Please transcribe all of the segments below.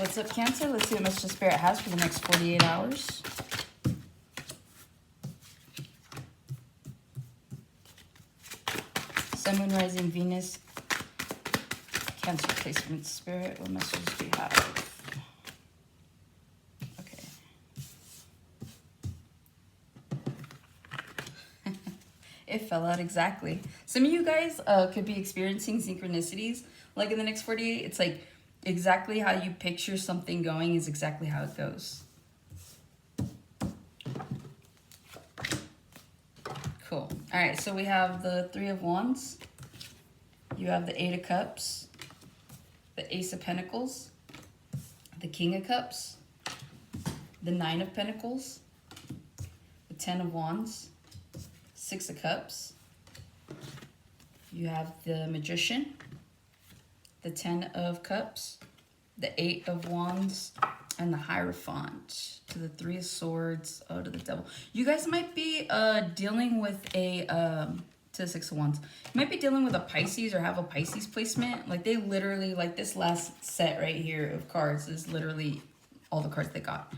What's up, Cancer? Let's see what Mr. Spirit has for the next 48 hours. Sun, Moon, Rising, Venus, Cancer placement, Spirit. What messages do you have? Okay. It fell out exactly. Some of you guys could be experiencing synchronicities. Like in the next 48, it's like exactly how you picture something going is exactly how it goes. Cool. All right, so we have the Three of Wands. You have the Eight of Cups, the Ace of Pentacles, the King of Cups, the Nine of Pentacles, the Ten of Wands, Six of Cups. You have the Magician, the Ten of Cups, the Eight of Wands, and the Hierophant. To the Three of Swords, to the Devil. You guys might be dealing with a, to the Six of Wands. You might be dealing with a Pisces or have a Pisces placement. Like they literally, like this last set right here of cards is literally all the cards they got.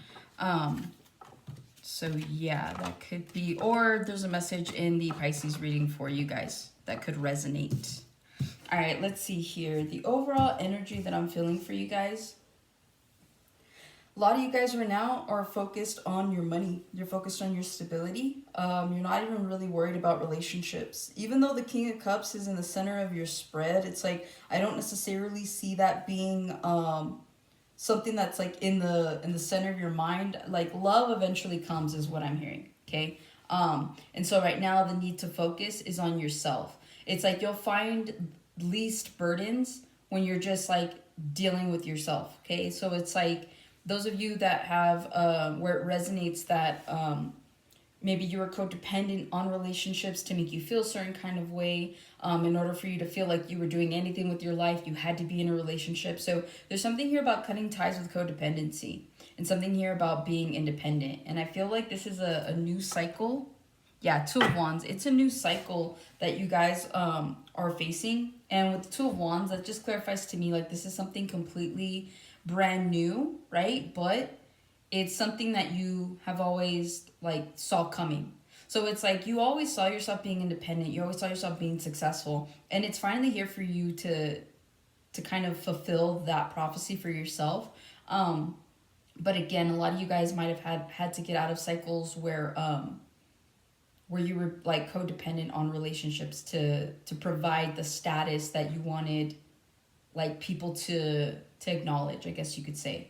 So yeah, that could be, or there's a message in the Pisces reading for you guys that could resonate. All right, let's see here. The overall energy that I'm feeling for you guys. A lot of you guys right now are focused on your money. You're focused on your stability. You're not even really worried about relationships. Even though the King of Cups is in the center of your spread, it's like, I don't necessarily see that being something that's like in the center of your mind. Like love eventually comes is what I'm hearing, okay? And so right now the need to focus is on yourself. It's like you'll find least burdens when you're just like dealing with yourself, okay? So it's like those of you that have where it resonates that maybe you were codependent on relationships to make you feel a certain kind of way. In order for you to feel like you were doing anything with your life, you had to be in a relationship. So there's something here about cutting ties with codependency and something here about being independent. And I feel like this is a new cycle. Yeah, Two of Wands. It's a new cycle that you guys are facing. And with the Two of Wands, that just clarifies to me like this is something completely brand new, right? But it's something that you have always like saw coming. So it's like you always saw yourself being independent. You always saw yourself being successful. And it's finally here for you to kind of fulfill that prophecy for yourself. But again, a lot of you guys might have had to get out of cycles where you were like codependent on relationships to provide the status that you wanted like people to acknowledge, I guess you could say.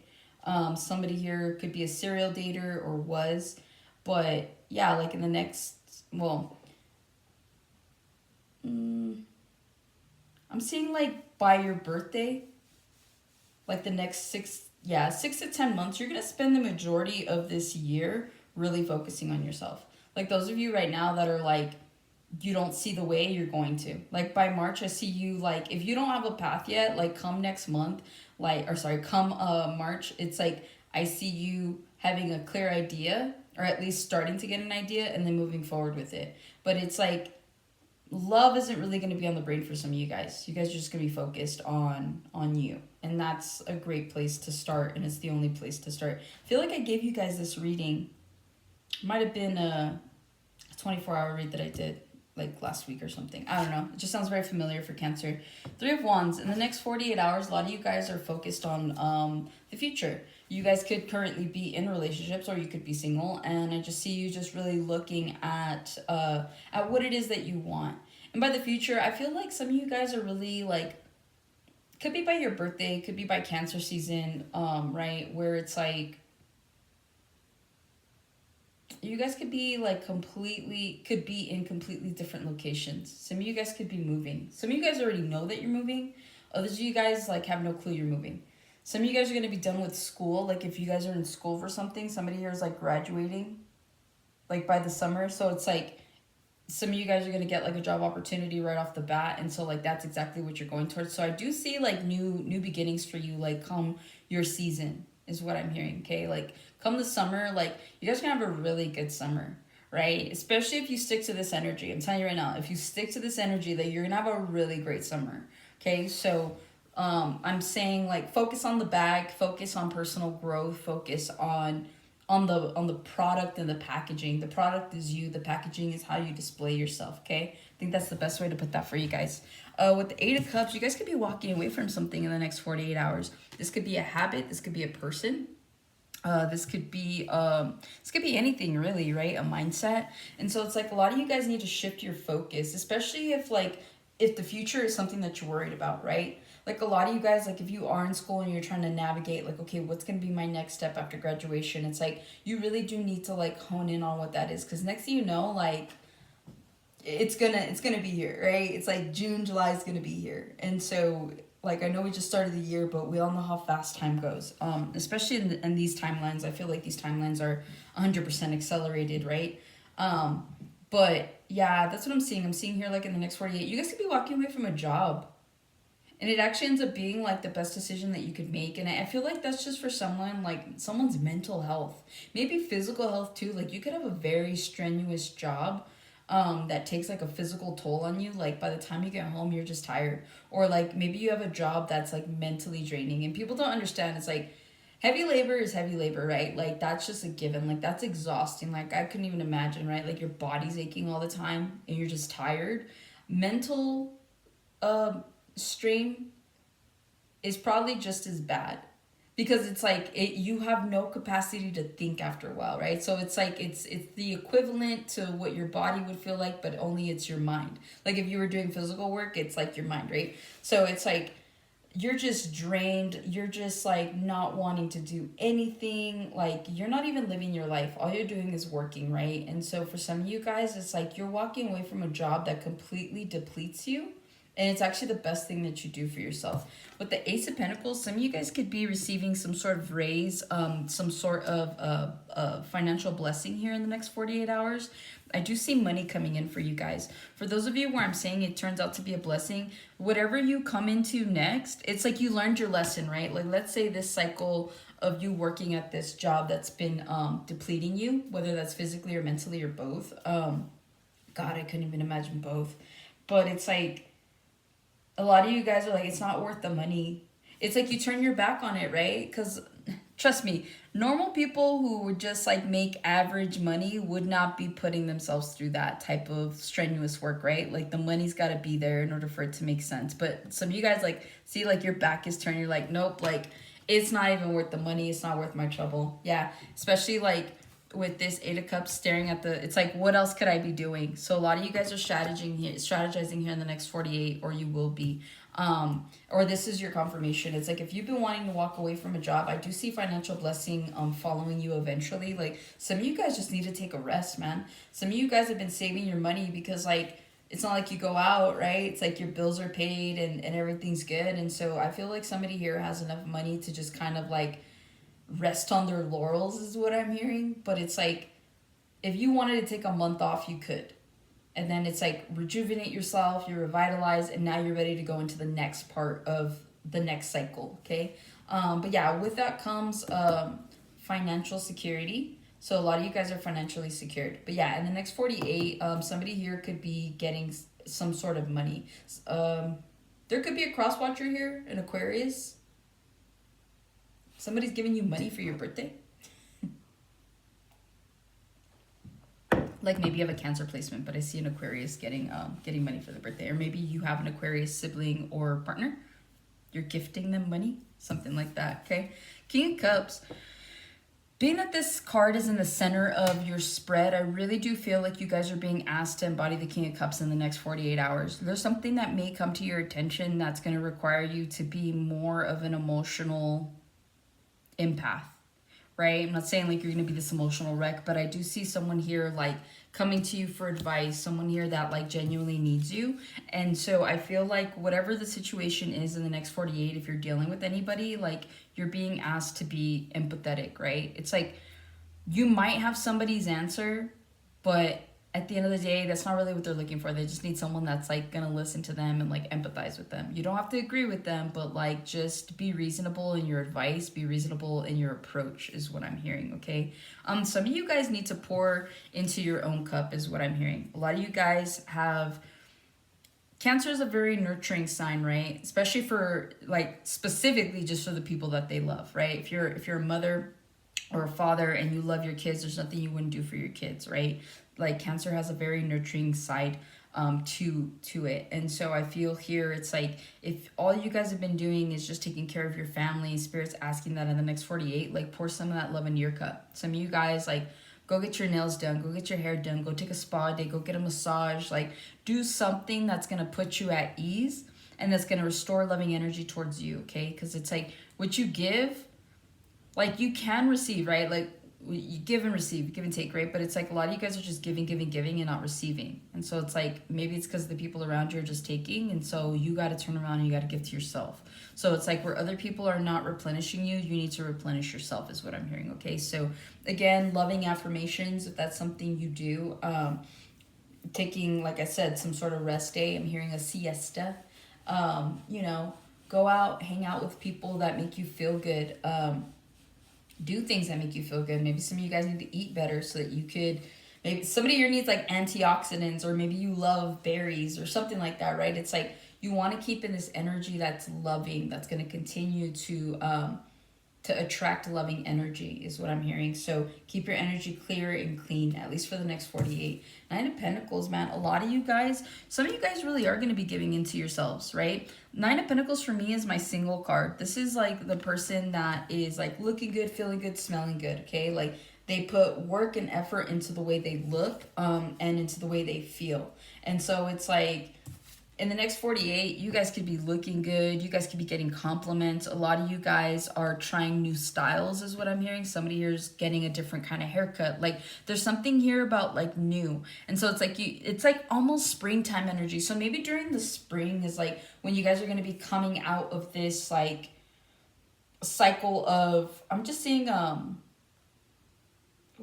Somebody here could be a serial dater or was, but yeah, like in the next, well, I'm seeing like by your birthday, like the next 6 to 10 months, you're going to spend the majority of this year really focusing on yourself. Like those of you right now that are like, you don't see the way, you're going to. Like by March, I see you like, if you don't have a path yet, like come next month, come March, it's like I see you having a clear idea, or at least starting to get an idea and then moving forward with it. But it's like love isn't really going to be on the brain for some of you guys. You guys are just going to be focused on you. And that's a great place to start, and it's the only place to start. I feel like I gave you guys this reading. Might have been a 24-hour read that I did like last week or something. I don't know. It just sounds very familiar for Cancer. Three of Wands. In the next 48 hours, a lot of you guys are focused on the future. You guys could currently be in relationships, or you could be single. And I just see you just really looking at what it is that you want. And by the future, I feel like some of you guys are really like, could be by your birthday, could be by Cancer season, right? Where it's like, you guys could be like could be in completely different locations. Some of you guys could be moving. Some of you guys already know that you're moving. Others of you guys like have no clue you're moving. Some of you guys are going to be done with school. Like if you guys are in school for something, somebody here is like graduating like by the summer. So it's like some of you guys are going to get like a job opportunity right off the bat. And so like that's exactly what you're going towards. So I do see like new beginnings for you, like come your season is what I'm hearing. Okay. Like come the summer, like you guys are going to have a really good summer, right? Especially if you stick to this energy. I'm telling you right now, if you stick to this energy, that you're going to have a really great summer. Okay. So I'm saying like focus on the bag, focus on personal growth, focus on the product and the packaging. The product is you, the packaging is how you display yourself, okay? I think that's the best way to put that for you guys. With the Eight of Cups, you guys could be walking away from something in the next 48 hours. This could be a habit, this could be a person. This could be anything really, right? A mindset. And so it's like a lot of you guys need to shift your focus, especially if the future is something that you're worried about, right? Like a lot of you guys, like if you are in school and you're trying to navigate like, okay, what's going to be my next step after graduation? It's like you really do need to like hone in on what that is, because next thing you know, like it's gonna be here, right? It's like June, July is gonna be here. And so like I know we just started the year, but we all know how fast time goes, especially in these timelines. I feel like these timelines are 100% accelerated, right? But yeah, that's what I'm seeing. I'm seeing here like in the next 48 you guys could be walking away from a job, and it actually ends up being like the best decision that you could make. And I feel like that's just for someone, like someone's mental health, maybe physical health too. Like you could have a very strenuous job that takes like a physical toll on you. Like by the time you get home you're just tired, or like maybe you have a job that's like mentally draining, and people don't understand. It's like heavy labor is heavy labor, right? Like that's just a given. Like that's exhausting. Like I couldn't even imagine, right? Like your body's aching all the time and you're just tired. Mental strain is probably just as bad, because it's like you have no capacity to think after a while, right? So it's like it's the equivalent to what your body would feel like, but only it's your mind. Like if you were doing physical work, it's like your mind, right? So it's like you're just drained, you're just like not wanting to do anything, like you're not even living your life, all you're doing is working, right? And so for some of you guys, it's like you're walking away from a job that completely depletes you, and it's actually the best thing that you do for yourself. With the Ace of Pentacles, some of you guys could be receiving some sort of raise, some sort of financial blessing here in the next 48 hours. I do see money coming in for you guys. For those of you where I'm saying it turns out to be a blessing, whatever you come into next, it's like you learned your lesson, right? Like let's say this cycle of you working at this job that's been depleting you, whether that's physically or mentally or both. God, I couldn't even imagine both. But it's like, a lot of you guys are like, it's not worth the money. It's like you turn your back on it, right? Because trust me, normal people who would just like make average money would not be putting themselves through that type of strenuous work, right? Like the money's got to be there in order for it to make sense. But some of you guys like see like your back is turned. You're like, nope, like it's not even worth the money. It's not worth my trouble. Yeah, especially like with this Eight of Cups staring at the, it's like, what else could I be doing? So a lot of you guys are strategizing here in the next 48, or you will be. Or this is your confirmation. It's like if you've been wanting to walk away from a job, I do see financial blessing following you eventually. Like some of you guys just need to take a rest, man. Some of you guys have been saving your money because like it's not like you go out, right? It's like your bills are paid and everything's good. And so I feel like somebody here has enough money to just kind of like rest on their laurels is what I'm hearing. But it's like if you wanted to take a month off, you could. And then it's like rejuvenate yourself, you're revitalized, and now you're ready to go into the next part of the next cycle, okay? But yeah, with that comes financial security. So a lot of you guys are financially secured. But yeah, in the next 48, somebody here could be getting some sort of money. There could be a cross watcher here, an Aquarius. Somebody's giving you money for your birthday. Like maybe you have a Cancer placement, but I see an Aquarius getting money for the birthday. Or maybe you have an Aquarius sibling or partner. You're gifting them money, something like that, okay? King of Cups. Being that this card is in the center of your spread, I really do feel like you guys are being asked to embody the King of Cups in the next 48 hours. There's something that may come to your attention that's going to require you to be more of an emotional empath, right? I'm not saying like you're going to be this emotional wreck, but I do see someone here like coming to you for advice, someone here that like genuinely needs you. And so I feel like whatever the situation is in the next 48, if you're dealing with anybody, like you're being asked to be empathetic, right? It's like you might have somebody's answer, but at the end of the day, that's not really what they're looking for. They just need someone that's like gonna listen to them and like empathize with them. You don't have to agree with them, but like just be reasonable in your advice, be reasonable in your approach is what I'm hearing, okay? Some of you guys need to pour into your own cup is what I'm hearing. A lot of you guys have Cancer is a very nurturing sign, right? Especially for like specifically just for the people that they love, right? If you're a mother or a father and you love your kids, there's nothing you wouldn't do for your kids, right? Like Cancer has a very nurturing side to it. And so I feel here it's like if all you guys have been doing is just taking care of your family, Spirit's asking that in the next 48, like pour some of that love into your cup. Some of you guys, like, go get your nails done, go get your hair done, go take a spa day, go get a massage, like do something that's going to put you at ease and that's going to restore loving energy towards you, okay? Because it's like what you give, like you can receive, right? Like you give and receive, give and take, right? But it's like a lot of you guys are just giving and not receiving. And so it's like maybe it's because the people around you are just taking, and so you got to turn around and you got to give to yourself. So it's like where other people are not replenishing you, you need to replenish yourself is what I'm hearing, okay? So again, loving affirmations, if that's something you do, taking, like I said, some sort of rest day. I'm hearing a siesta. You know, go out, hang out with people that make you feel good. Do things that make you feel good. Maybe some of you guys need to eat better so that you could, maybe somebody here needs like antioxidants, or maybe you love berries or something like that, right? It's like you want to keep in this energy that's loving, that's going to continue to attract loving energy is what I'm hearing. So keep your energy clear and clean, at least for the next 48. Nine of Pentacles, man. A lot of you guys, some of you guys really are going to be giving into yourselves, right? Nine of Pentacles for me is my single card. This is like the person that is like looking good, feeling good, smelling good, okay? Like they put work and effort into the way they look and into the way they feel. And so it's like, in the next 48, you guys could be looking good. You guys could be getting compliments. A lot of you guys are trying new styles is what I'm hearing. Somebody here is getting a different kind of haircut. Like there's something here about like new. And so it's like it's like almost springtime energy. So maybe during the spring is like when you guys are going to be coming out of this like cycle of, I'm just seeing, what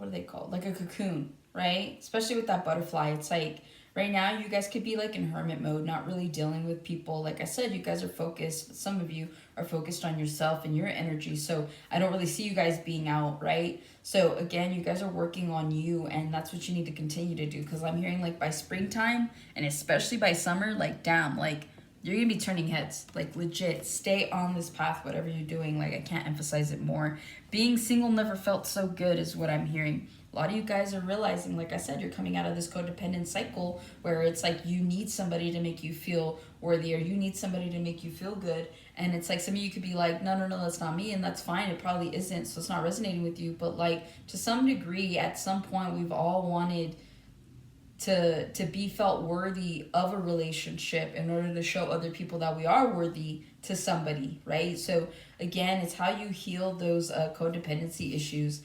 are they called? Like a cocoon, right? Especially with that butterfly. It's like, right now, you guys could be like in hermit mode, not really dealing with people. Like I said, you guys are focused. Some of you are focused on yourself and your energy. So I don't really see you guys being out, right? So again, you guys are working on you, and that's what you need to continue to do. Because I'm hearing like by springtime and especially by summer, like damn, like you're going to be turning heads. Like legit, stay on this path, whatever you're doing. Like I can't emphasize it more. Being single never felt so good is what I'm hearing. A lot of you guys are realizing, like I said, you're coming out of this codependent cycle where it's like you need somebody to make you feel worthy, or you need somebody to make you feel good. And it's like some of you could be like, no, that's not me. And that's fine. It probably isn't. So it's not resonating with you. But like to some degree, at some point, we've all wanted to be felt worthy of a relationship in order to show other people that we are worthy to somebody, right? So again, it's how you heal those codependency issues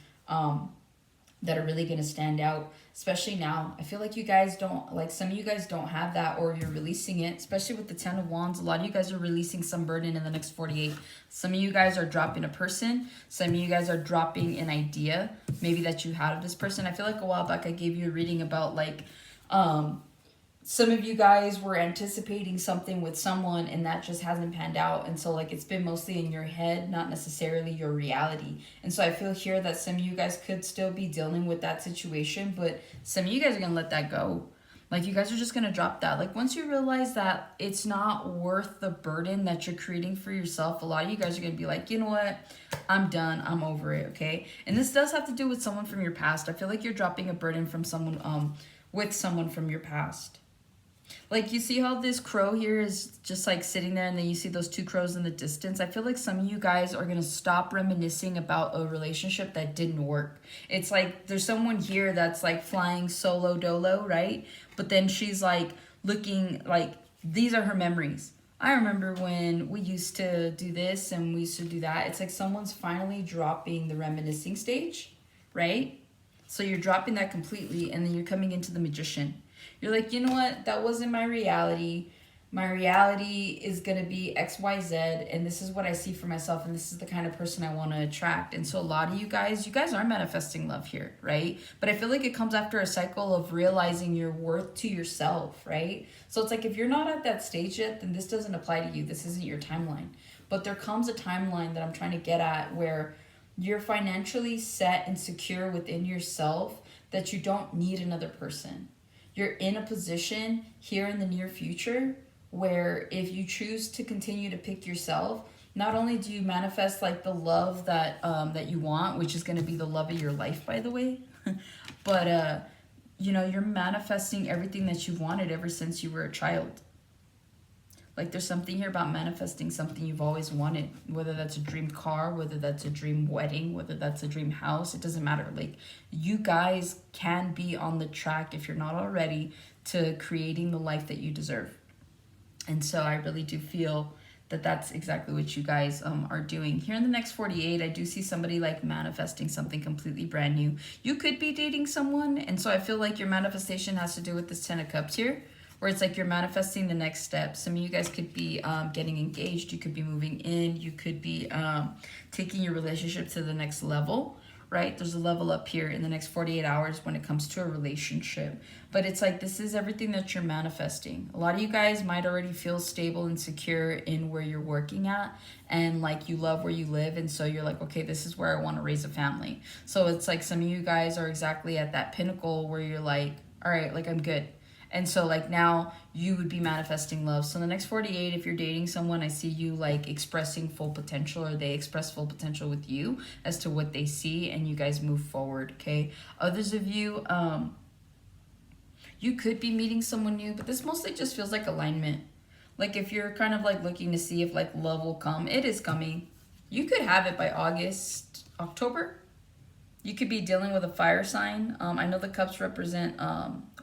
that are really going to stand out, especially now. I feel like you guys don't, like some of you guys don't have that, or you're releasing it, especially with the 10 of Wands. A lot of you guys are releasing some burden in the next 48. Some of you guys are dropping a person. Some of you guys are dropping an idea maybe that you had of this person. I feel like a while back I gave you a reading about like, some of you guys were anticipating something with someone and that just hasn't panned out. And so like it's been mostly in your head, not necessarily your reality. And so I feel here that some of you guys could still be dealing with that situation, but some of you guys are going to let that go. Like you guys are just going to drop that. Like once you realize that it's not worth the burden that you're creating for yourself, a lot of you guys are going to be like, you know what? I'm done. I'm over it. Okay. And this does have to do with someone from your past. I feel like you're dropping a burden from someone, with someone from your past. Like you see how this crow here is just like sitting there, and then you see those two crows in the distance. I feel like some of you guys are going to stop reminiscing about a relationship that didn't work. It's like there's someone here that's like flying solo dolo, right? But then she's like looking like these are her memories. I remember when we used to do this and we used to do that. It's like someone's finally dropping the reminiscing stage, right? So you're dropping that completely, and then you're coming into the Magician. You're like, you know what? That wasn't my reality. My reality is going to be X, Y, Z, and this is what I see for myself, and this is the kind of person I want to attract. And so a lot of you guys are manifesting love here, right? But I feel like it comes after a cycle of realizing your worth to yourself, right? So it's like if you're not at that stage yet, then this doesn't apply to you. This isn't your timeline. But there comes a timeline that I'm trying to get at where you're financially set and secure within yourself that you don't need another person. You're in a position here in the near future where if you choose to continue to pick yourself, not only do you manifest like the love that that you want, which is going to be the love of your life, by the way, but you know, you're manifesting everything that you wanted ever since you were a child. Like there's something here about manifesting something you've always wanted, whether that's a dream car, whether that's a dream wedding, whether that's a dream house, it doesn't matter. Like you guys can be on the track, if you're not already, to creating the life that you deserve. And so I really do feel that that's exactly what you guys are doing. Here in the next 48, I do see somebody like manifesting something completely brand new. You could be dating someone, and so I feel like your manifestation has to do with this 10 of Cups here, where it's like you're manifesting the next step. Some of you guys could be getting engaged, you could be moving in, you could be taking your relationship to the next level, right? There's a level up here in the next 48 hours when it comes to a relationship. But it's like this is everything that you're manifesting. A lot of you guys might already feel stable and secure in where you're working at, and like you love where you live, and so you're like, okay, this is where I want to raise a family. So it's like some of you guys are exactly at that pinnacle where you're like, all right, like I'm good. And so like now you would be manifesting love. So in the next 48, if you're dating someone, I see you like expressing full potential, or they express full potential with you as to what they see, and you guys move forward, okay? Others of you, you could be meeting someone new, but this mostly just feels like alignment. Like if you're kind of like looking to see if like love will come, it is coming. You could have it by August, October. You could be dealing with a fire sign. I know the cups represent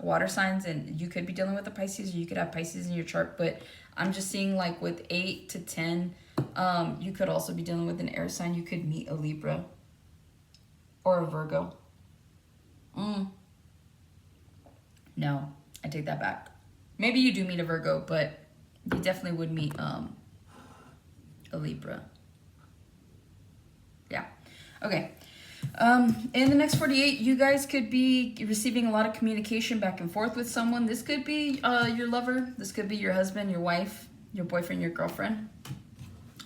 water signs, and you could be dealing with a Pisces, or you could have Pisces in your chart, but I'm just seeing like with 8 to 10, you could also be dealing with an air sign. You could meet a Libra or a Virgo. No, I take that back. Maybe you do meet a Virgo, but you definitely would meet a Libra. Yeah. Okay. In the next 48, you guys could be receiving a lot of communication back and forth with someone. This could be your lover. This could be your husband, your wife, your boyfriend, your girlfriend.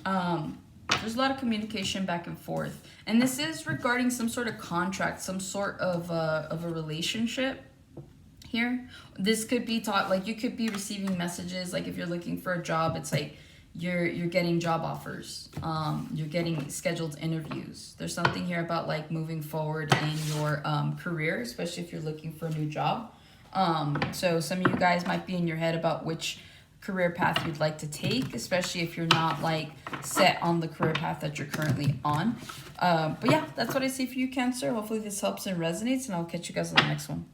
There's a lot of communication back and forth. And this is regarding some sort of contract, some sort of a relationship here. This could be taught, like you could be receiving messages, like if you're looking for a job, it's like you're getting job offers, you're getting scheduled interviews. There's something here about like moving forward in your career, especially if you're looking for a new job. So some of you guys might be in your head about which career path you'd like to take, especially if you're not like set on the career path that you're currently on. But yeah, that's what I see for you, Cancer. Hopefully this helps and resonates, and I'll catch you guys on the next one.